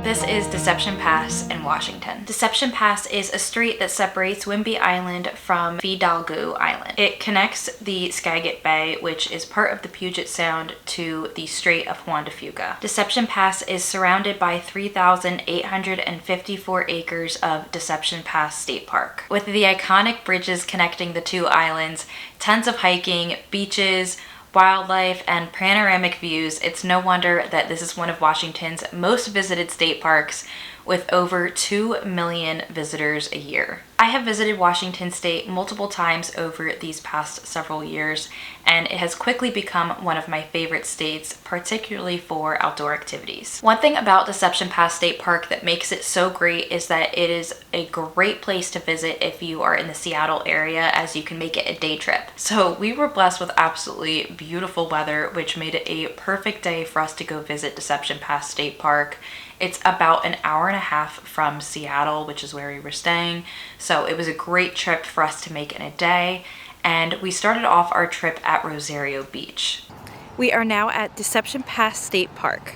This is Deception Pass in Washington. Deception Pass is a strait that separates Whidbey Island from Fidalgo Island. It connects the Skagit Bay, which is part of the Puget Sound, to the Strait of Juan de Fuca. Deception Pass is surrounded by 3,854 acres of Deception Pass State Park. With the iconic bridges connecting the two islands, tons of hiking, beaches, wildlife, and panoramic views, it's no wonder that this is one of Washington's most visited state parks, with over 2 million visitors a year. I have visited Washington State multiple times over these past several years, and it has quickly become one of my favorite states, particularly for outdoor activities. One thing about Deception Pass State Park that makes it so great is that it is a great place to visit if you are in the Seattle area, as you can make it a day trip. So we were blessed with absolutely beautiful weather, which made it a perfect day for us to go visit Deception Pass State Park. It's about an hour and a half from Seattle, which is where we were staying. So it was a great trip for us to make in a day. And we started off our trip at Rosario Beach. We are now at Deception Pass State Park.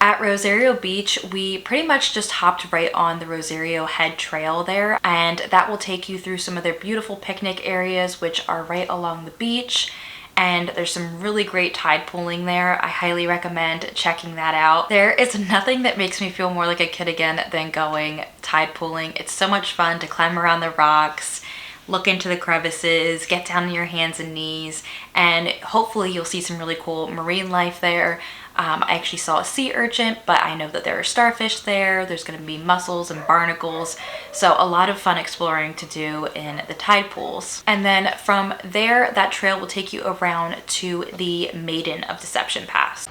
At Rosario Beach, we pretty much just hopped right on the Rosario Head Trail there, and that will take you through some of their beautiful picnic areas, which are right along the beach. And there's some really great tide pooling there. I highly recommend checking that out. There is nothing that makes me feel more like a kid again than going tide pooling. It's so much fun to climb around the rocks, look into the crevices, get down on your hands and knees, and hopefully you'll see some really cool marine life there. I actually saw a sea urchin, but I know that there are starfish there. There's going to be mussels and barnacles. So a lot of fun exploring to do in the tide pools. And then from there, that trail will take you around to the Maiden of Deception Pass.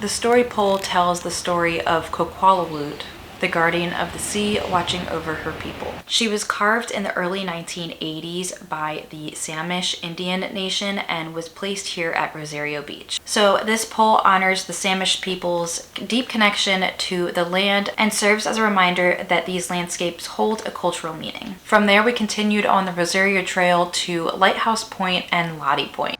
The story pole tells the story of Ko-Kwal-alwoot, the guardian of the sea, watching over her people. She was carved in the early 1980s by the Samish Indian Nation and was placed here at Rosario Beach. So this pole honors the Samish people's deep connection to the land and serves as a reminder that these landscapes hold a cultural meaning. From there, we continued on the Rosario Trail to Lighthouse Point and Lottie Point.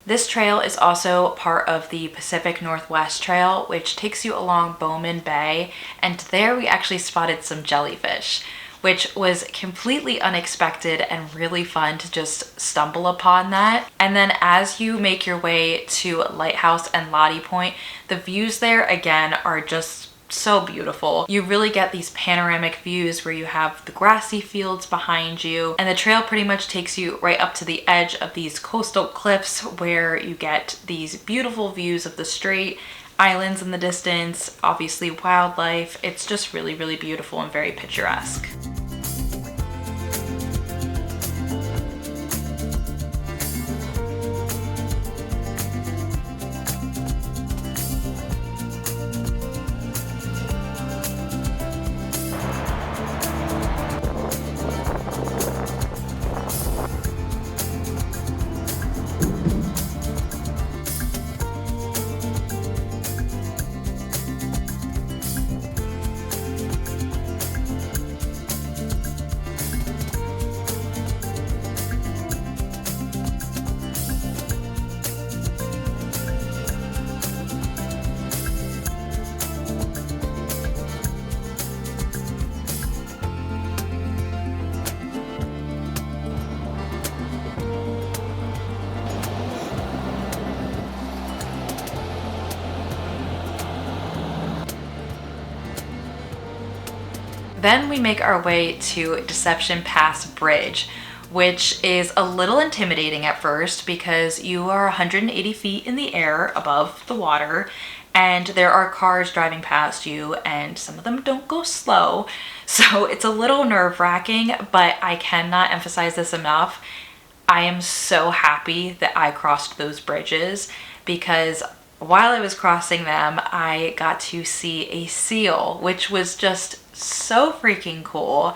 This trail is also part of the Pacific Northwest Trail, which takes you along Bowman Bay, and there we actually spotted some jellyfish, which was completely unexpected and really fun to just stumble upon that. And then as you make your way to Lighthouse and Lottie Point, the views there again are just so beautiful. You really get these panoramic views where you have the grassy fields behind you, and the trail pretty much takes you right up to the edge of these coastal cliffs where you get these beautiful views of the Strait, islands in the distance, obviously wildlife. It's just really, really beautiful and very picturesque. Then we make our way to Deception Pass Bridge, which is a little intimidating at first because you are 180 feet in the air above the water, and there are cars driving past you, and some of them don't go slow. So it's a little nerve-wracking, but I cannot emphasize this enough. I am so happy that I crossed those bridges, because while I was crossing them, I got to see a seal, which was just so freaking cool.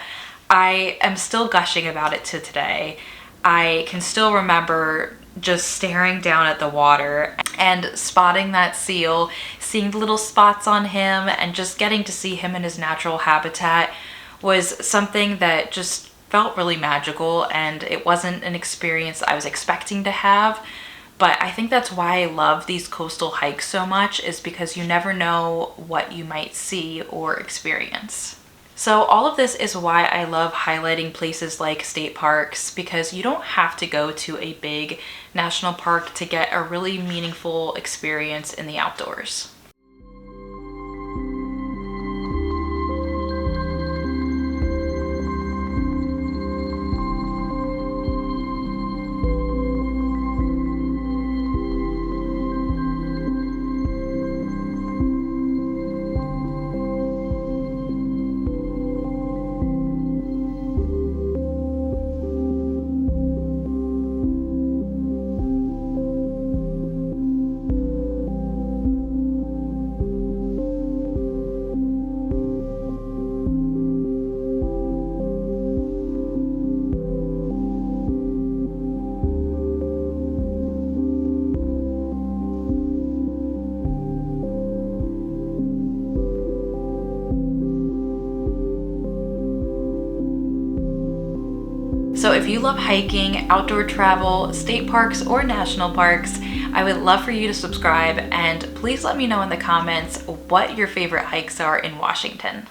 I am still gushing about it to today. I can still remember just staring down at the water and spotting that seal, seeing the little spots on him, and just getting to see him in his natural habitat was something that just felt really magical, and it wasn't an experience I was expecting to have. But I think that's why I love these coastal hikes so much, is because you never know what you might see or experience. So all of this is why I love highlighting places like state parks, because you don't have to go to a big national park to get a really meaningful experience in the outdoors. So if you love hiking, outdoor travel, state parks, or national parks, I would love for you to subscribe, and please let me know in the comments what your favorite hikes are in Washington.